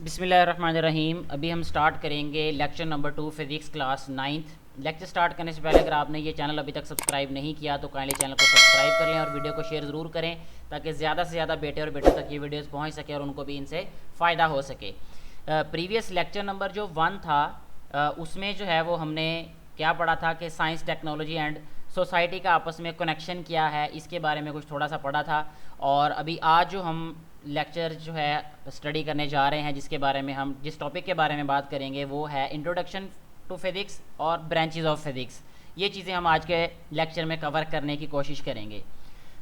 बिस्मिल्लाहिर्रहमानिर्रहीम। अभी हम स्टार्ट करेंगे lecture number 2 physics class 9th। Lecture start करने से पहले अगर आपने ये चैनल अभी तक सब्सक्राइब नहीं किया तो काइंडली चैनल को सब्सक्राइब कर लें और वीडियो को शेयर ज़रूर करें ताकि ज़्यादा से ज़्यादा बेटे और बेटों तक ये वीडियोस पहुंच सके और उनको भी इनसे फ़ायदा हो सके। प्रीवियस लेक्चर नंबर जो 1 था उसमें जो है वो हमने क्या पढ़ा था कि साइंस टेक्नोलॉजी एंड सोसाइटी का आपस में कनेक्शन क्या है, इसके बारे में कुछ थोड़ा सा पढ़ा था। और अभी आज जो हम लेक्चर जो है स्टडी करने जा रहे हैं, जिसके बारे में हम जिस टॉपिक के बारे में बात करेंगे वो है इंट्रोडक्शन टू फिज़िक्स और ब्रांचेस ऑफ फिज़िक्स। ये चीज़ें हम आज के लेक्चर में कवर करने की कोशिश करेंगे।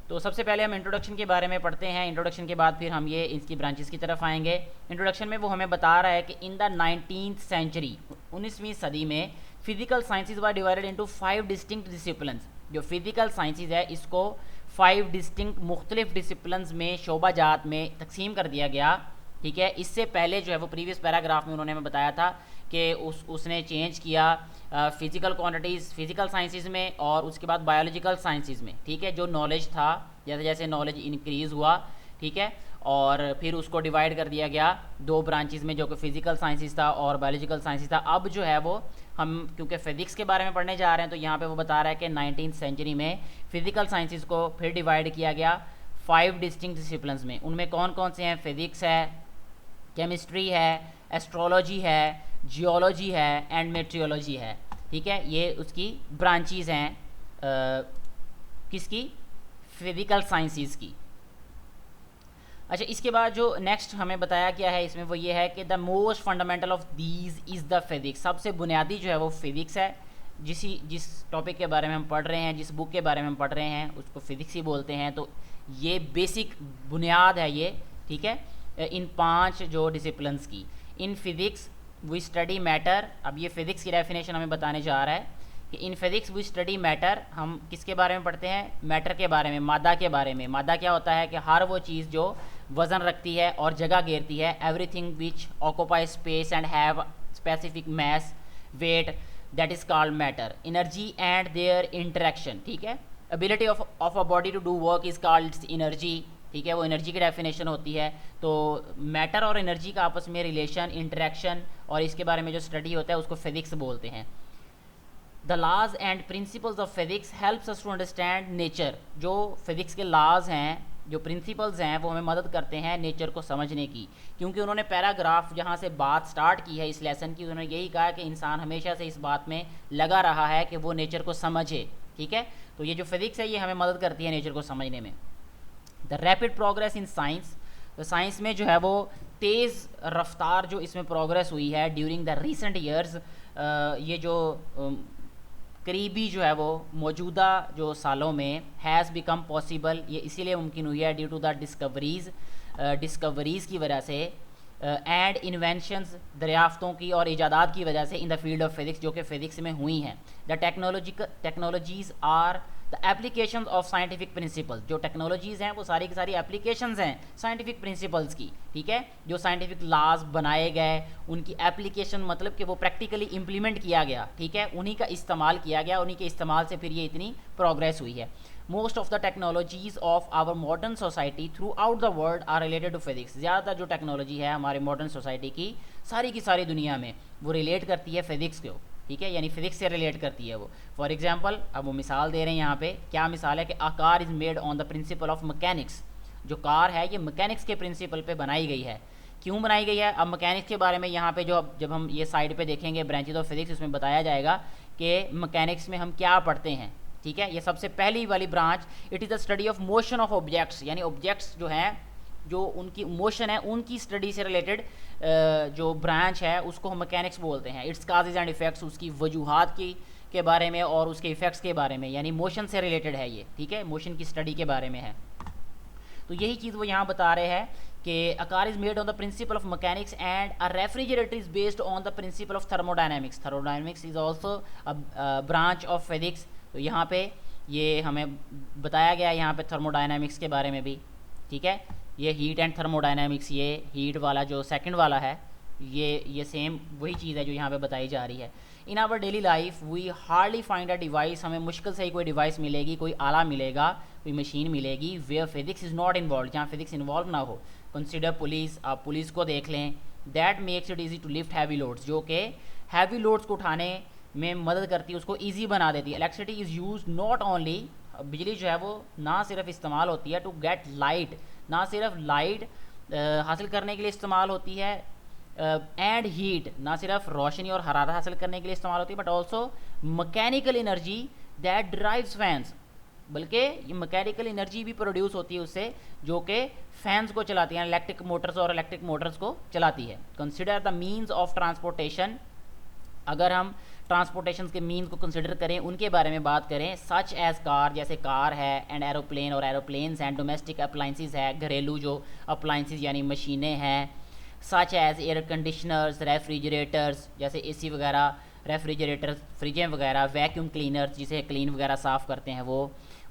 तो सबसे पहले हम इंट्रोडक्शन के बारे में पढ़ते हैं। इंट्रोडक्शन के बाद फिर हम ये इसकी ब्रांचेस की तरफ आएंगे। इंट्रोडक्शन में वो हमें बता रहा है कि इन द 19th सेंचुरी, 19वीं सदी में physical sciences were divided into 5 distinct disciplines. जो फिजिकल साइंसेज है इसको 5 डिस्टिंक्ट मुख्तलिफ डिसिप्लिन्स में, शोबाजात में तकसीम कर दिया गया। ठीक है, इससे पहले जो है वो प्रीवियस पैराग्राफ में उन्होंने हमें बताया था कि उसने चेंज किया फिज़िकल क्वांटिटीज़ फिज़िकल साइंसेज में और उसके बाद बायोलॉजिकल साइंसेज में। ठीक है, जो नॉलेज था जैसे जैसे नॉलेज इंक्रीज़ हुआ, ठीक है, और फिर उसको डिवाइड कर दिया गया 2 ब्रांचेस में, जो कि फ़िज़िकल साइंसेज था और बायोलॉजिकल साइंसेज था। अब जो है वो हम क्योंकि फ़िज़िक्स के बारे में पढ़ने जा रहे हैं तो यहाँ पे वो बता रहा है कि 19th सेंचुरी में फ़िज़िकल साइंसेज को फिर डिवाइड किया गया 5 डिस्टिंक्ट डिसिप्लिन्स में। उनमें कौन कौन से हैं? फ़िज़िक्स है, केमिस्ट्री है, एस्ट्रोलॉजी है, जियोलॉजी है एंड मेट्रियोलॉजी है। ठीक है, ये उसकी ब्रांचेस हैं किसकी? फिज़िकल साइंसेस की। अच्छा, इसके बाद जो नेक्स्ट हमें बताया गया है इसमें वो ये है कि the most fundamental of these is the physics. सबसे बुनियादी जो है वो फिज़िक्स है। जिस टॉपिक के बारे में हम पढ़ रहे हैं, जिस बुक के बारे में हम पढ़ रहे हैं उसको फ़िज़िक्स ही बोलते हैं। तो ये बेसिक बुनियाद है ये। ठीक है, इन 5 जो डिसिप्लिन्स की। In physics we study matter. अब ये फ़िज़िक्स की डेफिनेशन हमें बताने जा रहा है कि in physics we study matter. हम किसके बारे में पढ़ते हैं? मैटर के बारे में, मादा के बारे में। मादा क्या होता है कि हर वो चीज़ जो वज़न रखती है और जगह घेरती है। Everything which occupy space and have specific mass, weight, that is called matter. Energy and their interaction. ठीक है, ability of a body to do work is called energy. ठीक है, वो एनर्जी की डेफिनेशन होती है। तो मैटर और एनर्जी का आपस में रिलेशन, इंटरेक्शन और इसके बारे में जो स्टडी होता है उसको फिज़िक्स बोलते हैं। The laws and principles of physics helps us to understand nature. जो फिज़िक्स के लॉज हैं, जो प्रिंसिपल्स हैं, वो हमें मदद करते हैं नेचर को समझने की। क्योंकि उन्होंने पैराग्राफ जहाँ से बात स्टार्ट की है इस लेसन की, उन्होंने यही कहा कि इंसान हमेशा से इस बात में लगा रहा है कि वो नेचर को समझे। ठीक है, तो ये जो फिज़िक्स है ये हमें मदद करती है नेचर को समझने में। The rapid progress in science. तो साइंस में जो है वो तेज़ रफ्तार जो इसमें प्रोग्रेस हुई है ड्यूरिंग द रिसेंट ईयर्स। ये जो करीबी जो है वो मौजूदा जो सालों में हैज़ बिकम पॉसिबल, ये इसीलिए मुमकिन हुई है ड्यू टू द डिस्कवरीज़ की वजह से एंड इन्वेंशंस, दरियाफ्तों की और ईजादात की वजह से in the field of physics, जो कि फ़िज़िक्स में हुई हैं। The technologies are the application of scientific principles. जो टेक्नोलॉजीज़ हैं वो सारी की सारी एप्लीकेशंस हैं साइंटिफिक प्रिंसिपल्स की। ठीक है, जो साइंटिफिक लॉज बनाए गए उनकी एप्लीकेशन, मतलब कि वो प्रैक्टिकली इम्प्लीमेंट किया गया। ठीक है, उन्हीं का इस्तेमाल किया गया, उन्हीं के इस्तेमाल से फिर ये इतनी प्रोग्रेस हुई है। Most of the technologies of our modern society throughout the world are related to physics. ज़्यादातर जो टेक्नोलॉजी है हमारे मॉडर्न सोसाइटी की सारी दुनिया में वो रिलेट करती है फिज़िक्स को। ठीक है, यानी फिज़िक्स से रिलेट करती है वो। फॉर एग्जांपल, अब वो मिसाल दे रहे हैं यहाँ पे। क्या मिसाल है कि a car is made on the principle of mechanics. जो कार है ये मैकेनिक्स के प्रिंसिपल पे बनाई गई है। क्यों बनाई गई है? अब मैकेनिक्स के बारे में यहाँ पे जब हम ये साइड पे देखेंगे ब्रांचेज ऑफ फिज़िक्स, उसमें बताया जाएगा कि मैकेनिक्स में हम क्या पढ़ते हैं। ठीक है, ये सबसे पहली वाली branch, it is the study of motion of objects. यानी ऑब्जेक्ट्स जो हैं, जो उनकी मोशन है उनकी स्टडी से रिलेटेड जो ब्रांच है उसको हम मैकेनिक्स बोलते हैं। इट्स काजेज एंड इफ़ेक्ट्स, उसकी वजूहात की के बारे में और उसके इफ़ेक्ट्स के बारे में, यानी मोशन से रिलेटेड है ये। ठीक है, मोशन की स्टडी के बारे में है। तो यही चीज़ वो यहाँ बता रहे हैं कि a car is made on the principle of mechanics and a refrigerator is based on the principle of thermodynamics. Thermodynamics is also a branch of physics. तो यहाँ पे ये हमें बताया गया है यहाँ पे थर्मोडायनेमिक्स के बारे में भी। ठीक है, ये हीट एंड थर्मोडायनेमिक्स, ये हीट वाला जो सेकंड वाला है ये सेम वही चीज़ है जो यहाँ पे बताई जा रही है। In our daily life we hardly find a device. हमें मुश्किल से ही कोई डिवाइस मिलेगी, कोई आला मिलेगा, कोई मशीन मिलेगी where physics is not involve, जहाँ फिज़िक्स इन्वॉल्व ना हो। Consider pulleys. आप पुलिस को देख लें that makes it easy to lift heavy loads, जो कि हैवी लोड्स को उठाने में मदद करती है, उसको ईजी बना देती है। Electricity is use not only, बिजली जो है वो ना सिर्फ इस्तेमाल होती है टू गेट लाइट, ना सिर्फ लाइट हासिल करने के लिए इस्तेमाल होती है, एंड हीट, ना सिर्फ रोशनी और हरारत हासिल करने के लिए इस्तेमाल होती है, but also mechanical energy that drives fans, बल्कि ये मैकेनिकल एनर्जी भी प्रोड्यूस होती है उससे, जो कि फैंस को चलाती है, इलेक्ट्रिक मोटर्स और इलेक्ट्रिक मोटर्स को चलाती है। Consider the means of transportation, अगर हम ट्रांसपोर्टेशन के मीन्स को कंसिडर करें, उनके बारे में बात करें, सच एज कार, जैसे कार है, एंड एरोप्लेन और एरोप्लेन्स हैं, डोमेस्टिक अप्लाइंसेस है, घरेलू जो अप्लाइंसेस यानी मशीनें हैं, such as air conditioners, refrigerators जैसे एसी वगैरह, रेफ्रिजरेटर्स फ्रिजें वगैरह, वैक्यूम क्लीनर्स जिसे क्लीन वगैरह साफ़ करते हैं वो,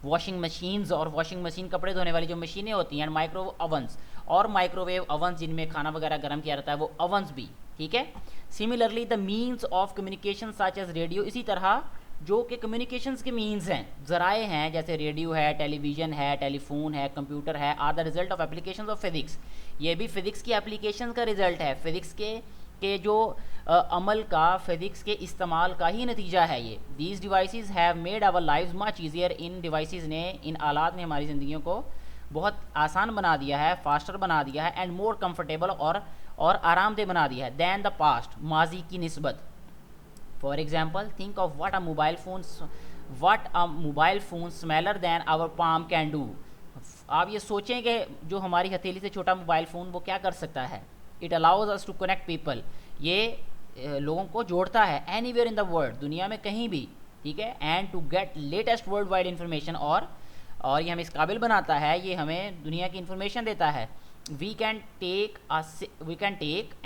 वॉशिंग मशीन्स और वॉशिंग मशीन कपड़े धोने वाली जो मशीनें होती हैं, माइक्रो अवंस और माइक्रोवेव अवंस जिनमें खाना वगैरह गर्म किया जाता है, वो अवंस भी, ठीक है। Similarly the means of communication such as radio, इसी तरह जो कि कम्युनिकेशंस के मीन्स हैं, ज़राए हैं, जैसे रेडियो है, टेलीविज़न है, टेलीफोन है, कंप्यूटर है, are the result of applications of physics, ये भी फिजिक्स की एप्लीकेशन का रिजल्ट है, फिजिक्स के जो अमल का, फिजिक्स के इस्तेमाल का ही नतीजा है ये। These devices have made our lives much easier, इन डिवाइसेस ने, इन आलात ने हमारी ज़िंदगियों को बहुत आसान बना दिया है, फास्टर बना दिया है, एंड मोर कंफर्टेबल और आरामदेह बना दिया है, दैन द पास्ट, माजी की निस्बत। For example think of what a mobile phone smaller than our palm can do. आप ये सोचें कि जो हमारी हथेली से छोटा मोबाइल फ़ोन वो क्या कर सकता है। It allows us to connect people, ये लोगों को जोड़ता है, एनीवेयर इन द वर्ल्ड, दुनिया में कहीं भी, ठीक है, and to get latest world wide information, और ये हमें इस काबिल बनाता है, ये हमें दुनिया की इन्फॉर्मेशन देता है। We can take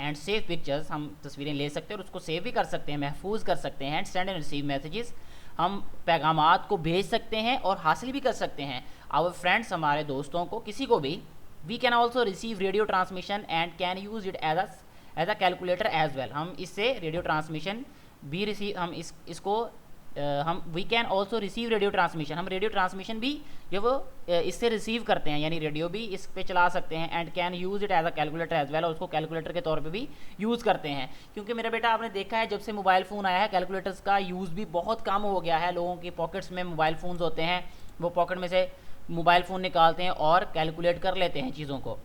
and save pictures, हम तस्वीरें ले सकते हैं और उसको सेव भी कर सकते हैं, महफूज कर सकते हैं, and send and receive messages, हम पैगामात को भेज सकते हैं और हासिल भी कर सकते हैं, आवर फ्रेंड्स, हमारे दोस्तों को, किसी को भी। We can also receive radio transmission and can use it as a calculator as well, हम इससे रेडियो ट्रांसमिशन भी रिसीव, हम इसको हम we can also receive radio transmission, हम रेडियो ट्रांसमिशन भी जो वो इससे रिसीव करते हैं, यानी रेडियो भी इस पे चला सकते हैं, and can use it as a calculator as well, और उसको कैलकुलेटर के तौर पे भी यूज़ करते हैं। क्योंकि मेरा बेटा आपने देखा है जब से मोबाइल फ़ोन आया है, कैलकुलेटर्स का यूज़ भी बहुत कम हो गया है, लोगों की पॉकेट्स में मोबाइल फ़ोन्स होते हैं, वो पॉकेट में से मोबाइल फ़ोन निकालते हैं और कैलकुलेट कर लेते हैं चीज़ों को।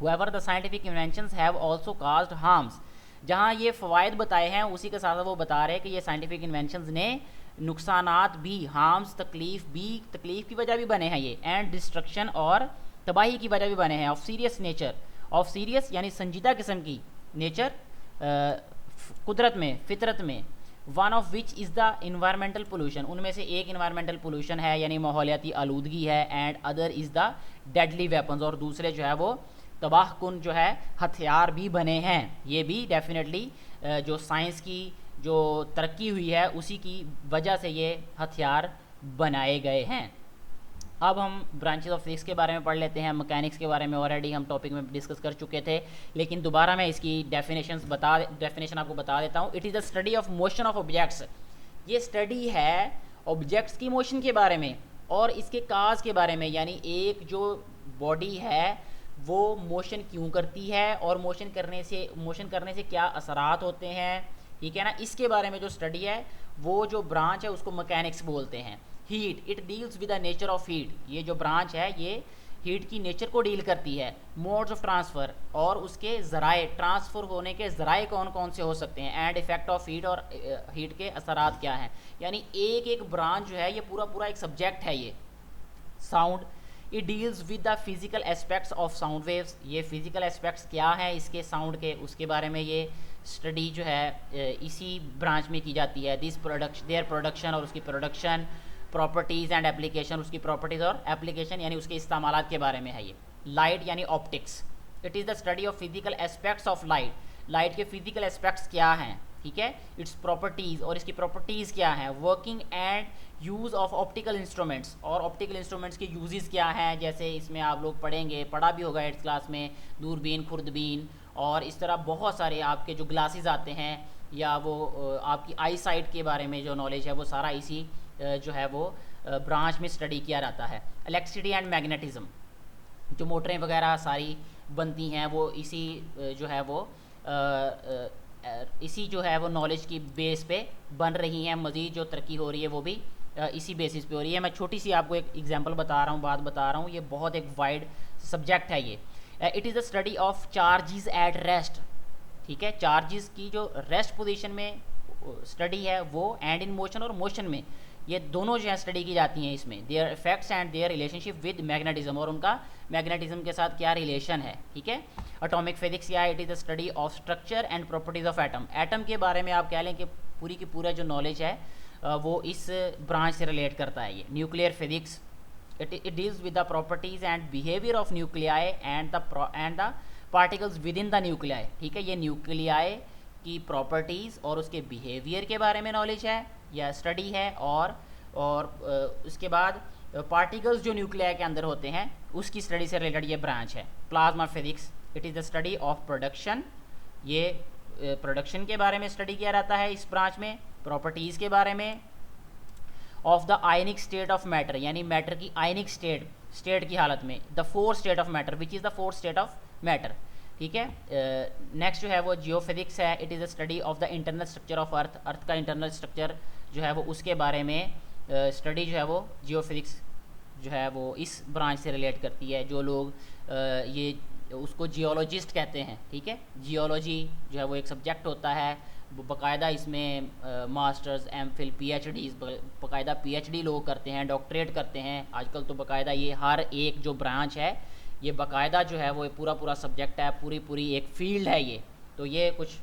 However, the scientific inventions have also caused harms, जहाँ ये फ़वाइद बताए हैं उसी के साथ वो बता रहे हैं कि ये साइंटिफिक इन्वेंशंस ने नुकसानात भी, हार्म्स, तकलीफ़ की वजह भी बने हैं ये, एंड डिस्ट्रक्शन और तबाही की वजह भी बने हैं, of serious nature, of serious यानी संजीदा किस्म की, नेचर कुदरत में, फितरत में। One of which is the environmental pollution, उनमें से एक इन्वायरमेंटल पोल्यूशन है यानी माहौलियाती आलूदगी है, and other is the deadly weapons, और दूसरे जो है वो तबाह कुन जो है हथियार भी बने हैं। ये भी डेफिनेटली जो साइंस की जो तरक्की हुई है उसी की वजह से ये हथियार बनाए गए हैं। अब हम ब्रांचेस ऑफ फिजिक्स के बारे में पढ़ लेते हैं। मैकेनिक्स के बारे में ऑलरेडी हम टॉपिक में डिस्कस कर चुके थे, लेकिन दोबारा मैं इसकी डेफिनेशन आपको बता देता हूँ। It is the study of motion of objects, ये स्टडी है ऑब्जेक्ट्स की मोशन के बारे में और इसके काज के बारे में, यानी एक जो बॉडी है वो मोशन क्यों करती है और मोशन करने से क्या असरात होते हैं, ठीक है ना। इसके बारे में जो स्टडी है वो जो ब्रांच है उसको मैकेनिक्स बोलते हैं। Heat, it deals with the nature of heat, ये जो ब्रांच है ये हीट की नेचर को डील करती है। मोड्स ऑफ ट्रांसफ़र, और उसके ज़राए, ट्रांसफ़र होने के ज़राए कौन कौन से हो सकते हैं, एंड इफेक्ट ऑफ हीट, और हीट के असरात क्या हैं। यानी एक एक ब्रांच जो है ये पूरा एक सब्जेक्ट है। ये sound, it deals with the physical aspects of sound waves, ये फिज़िकल एस्पेक्ट्स क्या हैं इसके साउंड के, उसके बारे में ये स्टडी जो है इसी ब्रांच में की जाती है। देयर प्रोडक्शन, और उसकी प्रोडक्शन, प्रॉपर्टीज़ एंड एप्लीकेशन, उसकी प्रॉपर्टीज़ और एप्लीकेशन यानी उसके इस्तेमालात के बारे में है ये। लाइट यानी optics, it is the study of physical aspects of light, light के फिजिकल एस्पेक्ट्स क्या हैं, ठीक है, इट्स प्रॉपर्टीज़, और इसकी प्रॉपर्टीज़ क्या हैं। Working and use of optical instruments, और ऑप्टिकल इंस्ट्रूमेंट्स के यूजेस क्या हैं, जैसे इसमें आप लोग पढ़ा भी होगा 8th क्लास में, दूरबीन, खुर्दबीन, और इस तरह बहुत सारे आपके जो ग्लासेस आते हैं, या वो आपकी आई साइट के बारे में जो नॉलेज है वो सारा इसी जो है वो ब्रांच में स्टडी किया जाता है। इलेक्ट्रिसिटी एंड मैग्नेटिज्म, जो मोटरें वगैरह सारी बनती हैं वो इसी जो है वो इसी जो है वो नॉलेज की बेस पे बन रही हैं, मज़ीद जो तरक्की हो रही है वो भी इसी बेसिस पे हो रही है। मैं छोटी सी आपको एक एग्जांपल बता रहा हूँ, बात बता रहा हूँ, ये बहुत एक वाइड सब्जेक्ट है ये। It is the study of charges at rest, ठीक है, चार्जेस की जो रेस्ट पोजीशन में स्टडी है वो, एंड इन मोशन और मोशन में, ये दोनों जो है स्टडी की जाती हैं इसमें, there effects and their relationship with magnetism, और उनका मैग्नेटिज्म के साथ क्या रिलेशन है, ठीक है। एटॉमिक फिजिक्स या it is the study of structure and properties of atom, atom के बारे में आप कह लें कि पूरी की पूरा जो नॉलेज है वो इस ब्रांच से रिलेट करता है। ये nuclear physics, it deals with the properties and behavior of nuclei and the particles within the nuclei, ठीक है। ये न्यूक्लियाई की प्रॉपर्टीज़ और उसके बिहेवियर के बारे में नॉलेज है या स्टडी है, और उसके बाद पार्टिकल्स जो न्यूक्लियाई के अंदर होते हैं उसकी स्टडी से रिलेटेड ये ब्रांच है। Plasma physics, it is the study of production, ये प्रोडक्शन के बारे में स्टडी किया जाता है इस ब्रांच में, प्रॉपर्टीज़ के बारे में, of the ionic state of matter, यानी मैटर की आयनिक स्टेट की हालत में, the fourth state of matter, which is the fourth state of matter, ठीक है। नेक्स्ट जो है वो जियोफिजिक्स है, it is the study of the internal structure of earth, earth का इंटरनल स्ट्रक्चर जो है वो उसके बारे में स्टडी जो है वो जियोफिजिक्स जो है वो इस ब्रांच से रिलेट करती है। जो लोग ये उसको जियोलॉजिस्ट कहते हैं, ठीक है, जियोलॉजी जो है वो एक सब्जेक्ट होता है, बाकायदा इसमें मास्टर्स, एमफिल, पीएचडीज, बाकायदा पीएचडी लोग करते हैं, डॉक्टरेट करते हैं आजकल तो बाकायदा। ये हर एक जो ब्रांच है ये बाकायदा जो है वो पूरा सब्जेक्ट है, पूरी एक फील्ड है ये। तो ये कुछ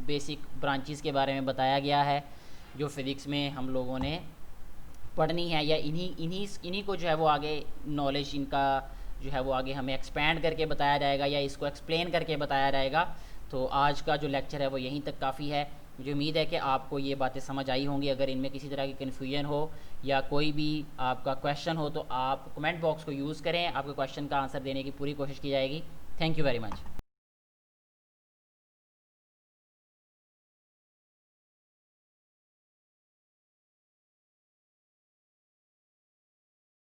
बेसिक ब्रांचेस के बारे में बताया गया है जो फिज़िक्स में हम लोगों ने पढ़नी है, या इन्हीं को जो है वो आगे नॉलेज इनका जो है वो आगे हमें एक्सपैंड करके बताया जाएगा या इसको एक्सप्लेन करके बताया जाएगा। तो आज का जो लेक्चर है वो यहीं तक काफ़ी है। मुझे उम्मीद है कि आपको ये बातें समझ आई होंगी। अगर इनमें किसी तरह की कन्फ्यूजन हो या कोई भी आपका क्वेश्चन हो तो आप कमेंट बॉक्स को यूज़ करें, आपके क्वेश्चन का आंसर देने की पूरी कोशिश की जाएगी। Thank you very much.